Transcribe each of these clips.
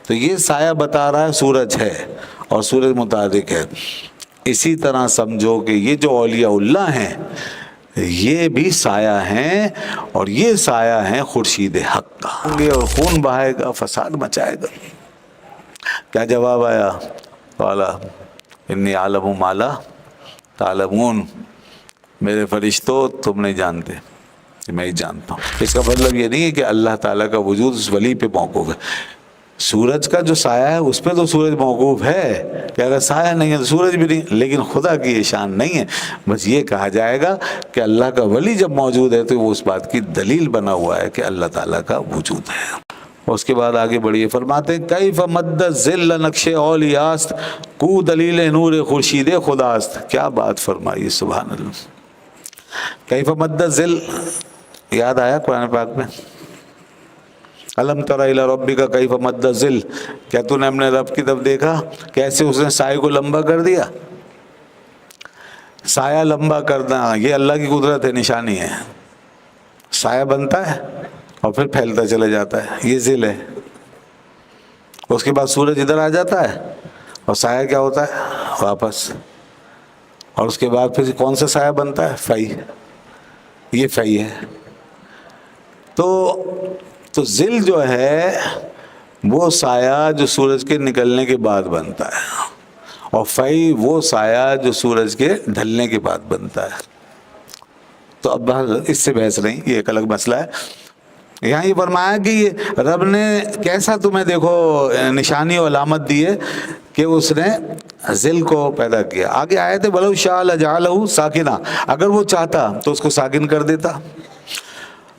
تو یہ سایہ بتا رہا ہے سورج ہے اور سورج متحرک ہے۔ اسی طرح سمجھو کہ یہ جو اولیاء اللہ ہیں یہ بھی سایہ ہیں، اور یہ سایہ ہیں خورشید حق کا، اور خون بہائے گا، فساد مچائے گا۔ کیا جواب آیا؟ قالا انی اعلم ما لا تعلمون، میرے فرشتوں تم نہیں جانتے، میں ہی جانتا ہوں۔ اس کا مطلب یہ نہیں ہے کہ اللہ تعالیٰ کا وجود اس ولی پہ موقوف ہے۔ سورج کا جو سایہ ہے اس پہ تو سورج موقوف ہے کہ اگر سایہ نہیں ہے تو سورج بھی نہیں، لیکن خدا کی یہ شان نہیں ہے۔ بس یہ کہا جائے گا کہ اللہ کا ولی جب موجود ہے تو وہ اس بات کی دلیل بنا ہوا ہے کہ اللہ تعالیٰ کا وجود ہے۔ اس کے بعد آگے بڑھیے، فرماتے ہیں کیف مد ذل نقش اولیاست کو دلیل نور خورشید خداست۔ کیا بات فرمائی، سبحان اللہ۔ کیف مد ذل یاد آیا قرآن پاک میں؟ الم تر الی ربک کیف مد ذل، کیا تو نے اپنے رب کی طرف دیکھا کیسے اس نے سائے کو لمبا کر دیا؟ سایہ لمبا کرنا یہ اللہ کی قدرت ہے، نشانی ہے۔ سایہ بنتا ہے اور پھر پھیلتا چلا جاتا ہے، یہ ذل ہے۔ اس کے بعد سورج ادھر آ جاتا ہے اور سایہ کیا ہوتا ہے؟ واپس۔ اور اس کے بعد پھر کون سا سایہ بنتا ہے؟ فی، یہ فی ہے۔ تو ذل جو ہے وہ سایہ جو سورج کے نکلنے کے بعد بنتا ہے، اور فی وہ سایہ جو سورج کے ڈھلنے کے بعد بنتا ہے۔ تو اب اس سے بحث نہیں، یہ ایک الگ مسئلہ ہے۔ یہاں یہ فرمایا کہ یہ رب نے کیسا تمہیں دیکھو نشانی و علامت دی ہے کہ اس نے ذل کو پیدا کیا۔ آگے آئے تھے وَلَوْ شَاءَ لَجَعَلَهُ سَاكِنًا، اگر وہ چاہتا تو اس کو ساکن کر دیتا۔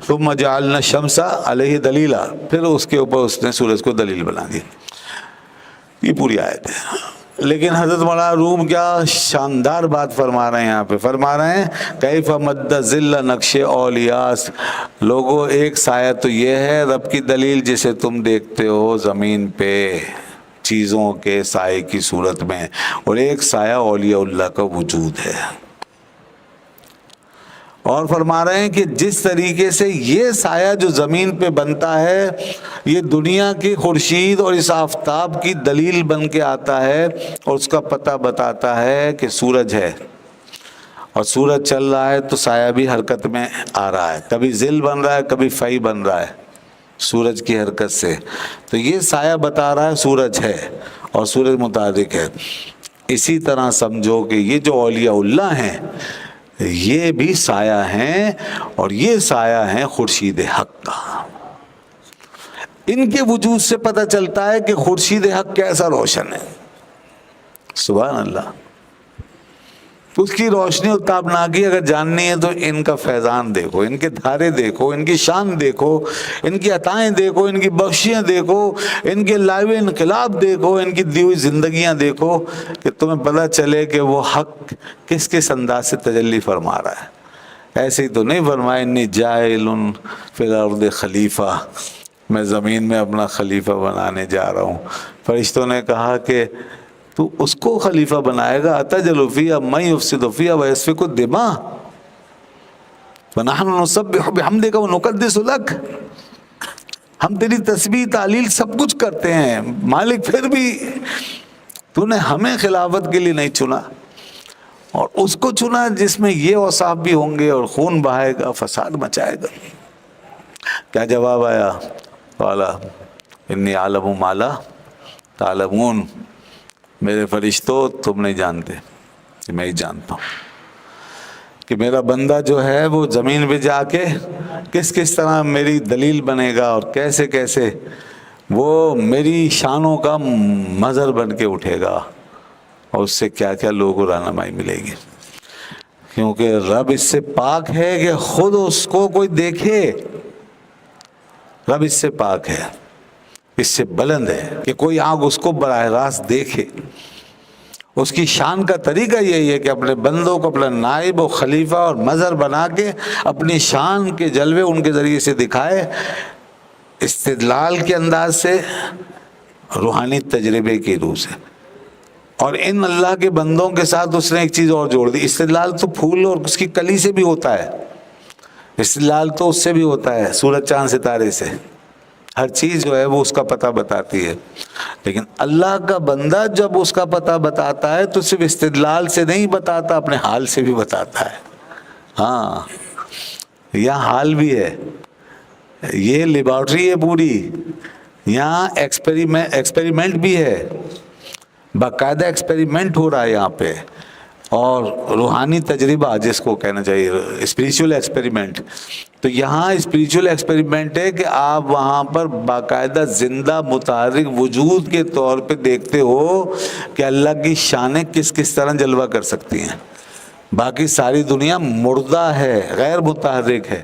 ثُمَّ جَعَلْنَا الشَّمْسَ عَلَيْهِ دَلِيلًا، پھر اس کے اوپر اس نے سورج کو دلیل بنا دیا۔ یہ پوری آیت ہے۔ لیکن حضرت مولانا روم کیا شاندار بات فرما رہے ہیں یہاں پہ، فرما رہے ہیں کیف مد ذل نقش اولیاس، لوگوں ایک سایہ تو یہ ہے رب کی دلیل جسے تم دیکھتے ہو زمین پہ چیزوں کے سائے کی صورت میں، اور ایک سایہ اولیاء اللہ کا وجود ہے۔ اور فرما رہے ہیں کہ جس طریقے سے یہ سایہ جو زمین پہ بنتا ہے یہ دنیا کی خورشید اور اس آفتاب کی دلیل بن کے آتا ہے، اور اس کا پتہ بتاتا ہے کہ سورج ہے، اور سورج چل رہا ہے تو سایہ بھی حرکت میں آ رہا ہے، کبھی ذل بن رہا ہے کبھی فی بن رہا ہے سورج کی حرکت سے۔ تو یہ سایہ بتا رہا ہے سورج ہے اور سورج متحرک ہے۔ اسی طرح سمجھو کہ یہ جو اولیاء اللہ ہیں یہ بھی سایہ ہیں، اور یہ سایہ ہیں خورشید حق کا۔ ان کے وجود سے پتہ چلتا ہے کہ خورشید حق کیسا روشن ہے، سبحان اللہ۔ اس کی روشنی اور تابناکی اگر جاننی ہے تو ان کا فیضان دیکھو، ان کے دھارے دیکھو، ان کی شان دیکھو، ان کی عطائیں دیکھو، ان کی بخشیاں دیکھو، ان کے لائیو انقلاب دیکھو، ان کی دی ہوئی زندگیاں دیکھو، کہ تمہیں پتہ چلے کہ وہ حق کس کس انداز سے تجلی فرما رہا ہے۔ ایسے ہی تو نہیں فرمایا انی جاعل فی الارض خلیفہ، میں زمین میں اپنا خلیفہ بنانے جا رہا ہوں۔ فرشتوں نے کہا کہ تو اس کو خلیفہ بنائے گا، اتجعل فیہا من یفسد فیہا ویسفک الدماء ونحن نسبح بحمدک ونقدس لک، ہم تیری تسبیح تعلیل سب کچھ کرتے ہیں مالک، پھر بھی تو نے ہمیں خلافت کے لیے نہیں چنا، اور اس کو چنا جس میں یہ اوصاف بھی ہوں گے، اور خون بہائے گا، فساد مچائے گا۔ کیا جواب آیا؟ قالا انی اعلم ما لا تعلمون، میرے فرشتوں تم نہیں جانتے، میں ہی جانتا ہوں کہ میرا بندہ جو ہے وہ زمین پہ جا کے کس کس طرح میری دلیل بنے گا، اور کیسے کیسے وہ میری شانوں کا مظہر بن کے اٹھے گا، اور اس سے کیا کیا لوگوں کو رہنمائی ملے گی۔ کیونکہ رب اس سے پاک ہے کہ خود اس کو کوئی دیکھے، رب اس سے پاک ہے، اس سے بلند ہے کہ کوئی آنکھ اس کو براہ راست دیکھے۔ اس کی شان کا طریقہ یہی ہے کہ اپنے بندوں کو اپنا نائب و خلیفہ اور مظہر بنا کے اپنی شان کے جلوے ان کے ذریعے سے دکھائے، استدلال کے انداز سے، روحانی تجربے کی روح سے۔ اور ان اللہ کے بندوں کے ساتھ اس نے ایک چیز اور جوڑ دی، استدلال تو پھول اور اس کی کلی سے بھی ہوتا ہے، استدلال تو اس سے بھی ہوتا ہے، سورج چاند ستارے سے، ہر چیز جو ہے وہ اس کا پتہ بتاتی ہے. لیکن اللہ کا بندہ جب اس کا پتہ بتاتا ہے تو صرف استدلال سے نہیں بتاتا، اپنے حال سے بھی بتاتا ہے. ہاں یہاں حال بھی ہے، یہ لیبارٹری ہے پوری، یہاں ایکسپیریمنٹ بھی ہے، باقاعدہ ایکسپیریمنٹ ہو رہا ہے یہاں پہ، اور روحانی تجربہ جس کو کہنا چاہیے اسپریچول ایکسپیریمنٹ. تو یہاں اسپریچول ایکسپیریمنٹ ہے کہ آپ وہاں پر باقاعدہ زندہ متحرک وجود کے طور پہ دیکھتے ہو کہ اللہ کی شانیں کس کس طرح جلوہ کر سکتی ہیں. باقی ساری دنیا مردہ ہے، غیر متحرک ہے،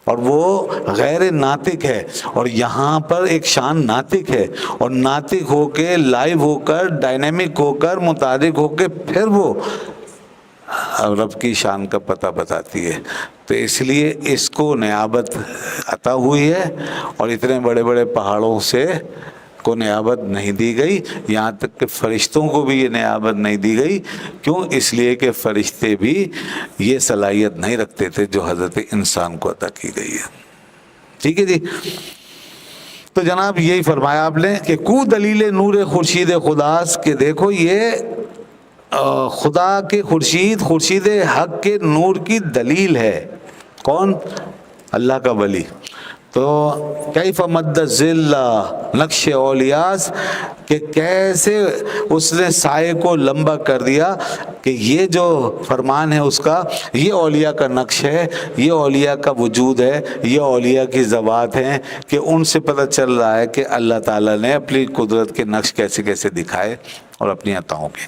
اور وہ غیر ناطق ہے، اور یہاں پر ایک شان ناطق ہے، اور ناطق ہو کے لائیو ہو کر ڈائنامک ہو کر متحرک ہو کے پھر وہ رب کی شان کا پتہ بتاتی ہے. تو اس لیے اس کو نیابت عطا ہوئی ہے، اور اتنے بڑے بڑے پہاڑوں سے کو نیابت نہیں دی گئی، یہاں تک کہ فرشتوں کو بھی یہ نیابت نہیں دی گئی. کیوں؟ اس لیے کہ فرشتے بھی یہ صلاحیت نہیں رکھتے تھے جو حضرت انسان کو عطا کی گئی ہے. ٹھیک ہے جی. تو جناب یہی فرمایا آپ نے کہ کو دلیل نور خورشید خداست، کہ دیکھو یہ خدا کے خورشید حق کے نور کی دلیل ہے. کون؟ اللہ کا ولی. تو کیف مد الظل نقش اولیاس، کہ کیسے اس نے سائے کو لمبا کر دیا، کہ یہ جو فرمان ہے اس کا، یہ اولیاء کا نقش ہے، یہ اولیاء کا وجود ہے، یہ اولیاء کی ذوات ہیں، کہ ان سے پتہ چل رہا ہے کہ اللہ تعالیٰ نے اپنی قدرت کے نقش کیسے کیسے دکھائے اور اپنی عطاؤں کے.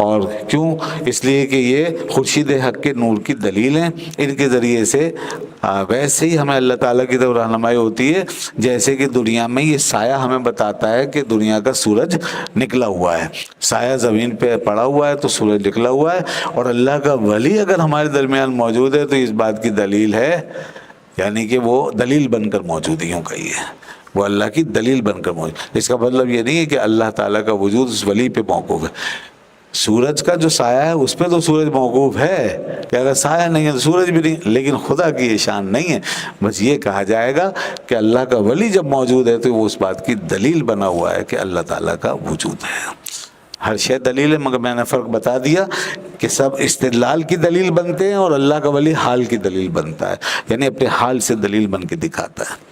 اور کیوں؟ اس لیے کہ یہ خورشید حق کے نور کی دلیل ہیں، ان کے ذریعے سے ویسے ہی ہمیں اللہ تعالیٰ کی طرف رہنمائی ہوتی ہے، جیسے کہ دنیا میں یہ سایہ ہمیں بتاتا ہے کہ دنیا کا سورج نکلا ہوا ہے، سایہ زمین پہ پڑا ہوا ہے تو سورج نکلا ہوا ہے. اور اللہ کا ولی اگر ہمارے درمیان موجود ہے تو اس بات کی دلیل ہے، یعنی کہ وہ دلیل بن کر موجود ہے. یوں کہیے وہ اللہ کی دلیل بن کر موجود. اس کا مطلب یہ نہیں ہے کہ اللہ تعالیٰ کا وجود اس ولی پہ موقوف ہے. سورج کا جو سایہ ہے اس پہ تو سورج موقوف ہے، کہ اگر سایہ نہیں ہے تو سورج بھی نہیں، لیکن خدا کی یہ شان نہیں ہے. بس یہ کہا جائے گا کہ اللہ کا ولی جب موجود ہے تو وہ اس بات کی دلیل بنا ہوا ہے کہ اللہ تعالیٰ کا وجود ہے. ہر شے دلیل ہے، مگر میں نے فرق بتا دیا کہ سب استدلال کی دلیل بنتے ہیں، اور اللہ کا ولی حال کی دلیل بنتا ہے، یعنی اپنے حال سے دلیل بن کے دکھاتا ہے.